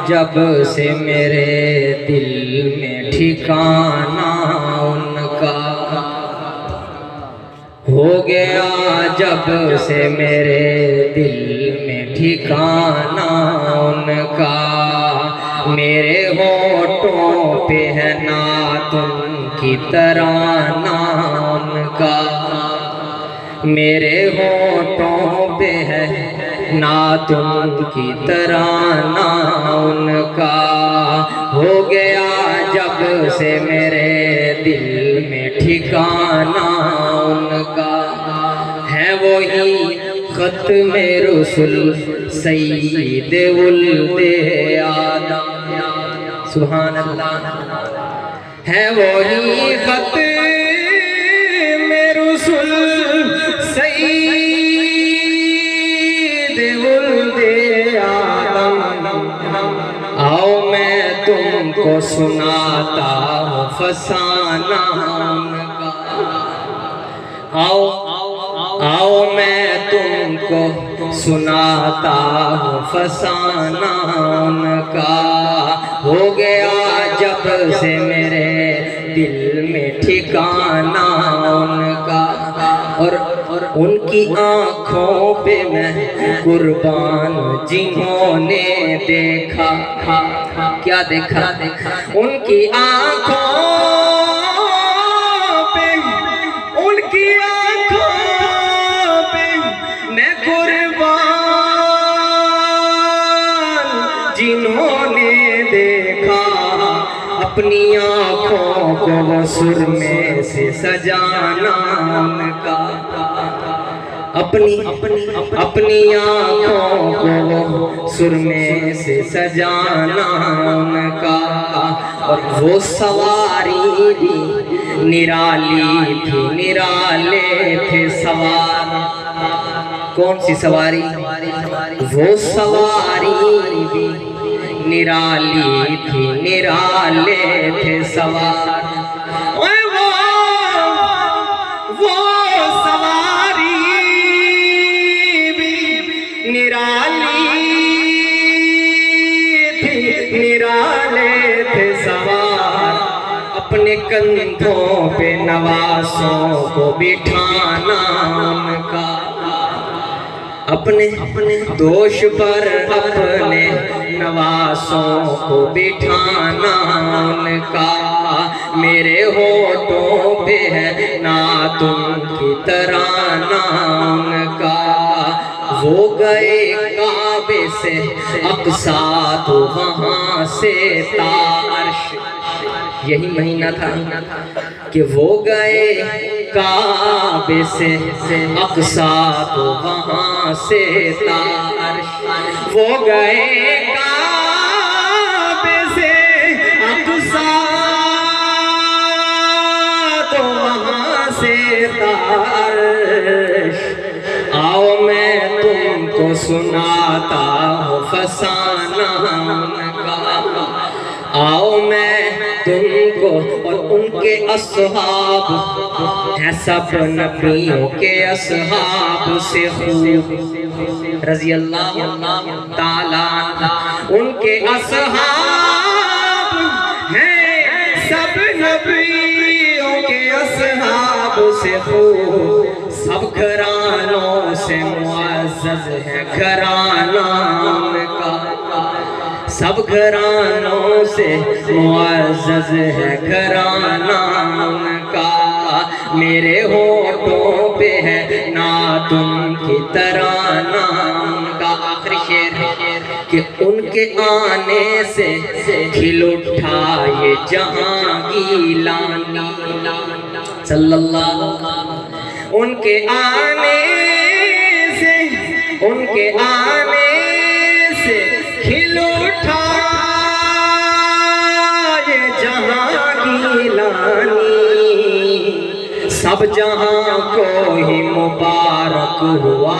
جب سے میرے دل میں ٹھکانہ ان کا ہو گیا، جب سے میرے دل میں ٹھکانہ ان کا، میرے ہونٹوں پہ ہے نعت ان کی ترانہ ان کا، میرے ہونٹوں پہ ہے نعت ان کی ترانہ ان کا، ہو گیا جب سے میرے دل میں ٹھکانہ ان کا، ہے وہی ختم رسل سید ولد آدم، سبحان اللہ، ہے وہی ختم رسل سید ولد آدم، آؤ میں تم کو سناتا ہوں فسانہ ان کا، آؤ میں تم کو سناتا ہوں فسانہ ان کا، ہو گیا جب سے میرے دل میں ٹھکانہ ان کا، اور ان کی آنکھوں پہ میں قربان جنہوں نے دیکھا، کیا دیکھا، ان کی آنکھوں پہ، ان کی آنکھوں پہ میں قربان جنہوں نے دیکھا، اپنی آنکھوں کو وہ سرمے سے سجانا ان کا، اپنی آنکھوں کو وہ سرمے سے سجانا ان کا، اور وہ سواری بھی نرالی تھی، نرالے تھے سوار، کون سی سواری، وہ سواری بھی نرالی تھی، نرالے تھے سوار، وہ سواری بھی نرالی تھی، نرالے تھے سوار، اپنے کندھوں پہ نواسوں کو بٹھانا ان کا، اپنے دوش پر اپنے نواسوں کو بٹھانا ان کا، میرے ہونٹوں پہ ہے نعت ان کی ترانہ ان کا، وہ گئے کعبے سے اقصیٰ تو وہاں سے تا عرش، یہی مہینہ تھا کہ وہ گئے کعبے سے اقصیٰ تو وہاں سے تا عرش، وہ گئے کعبے سے اقصیٰ تو وہاں سے تا عرش، آؤ میں تم کو سناتا ہوں فسانہ ان کا، آؤ میں تم کو، اور ان کے اصحاب ہیں سب نبیوں کے اصحاب سے خوب، رضی اللہ تعالیٰ عنہ، ان کے اصحاب ہیں سب نبیوں کے اصحاب سے خوب، سب گھرانوں سے معزز ہے گھرانہ ان کا، سب گھرانوں سے معزز ہے گھرانہ ان کا، میرے ہونٹوں پہ ہے نعت ان کی ترانہ ان کا، آخری شعر ہے کہ ان کے آنے سے کھل اٹھا یہ جہاں گیلانی، صلی اللہ، ان کے آنے سے، ان کے آنے سے کھل اٹھا یہ جہاں گیلانی، سب جہاں کو ہی مبارک ہوا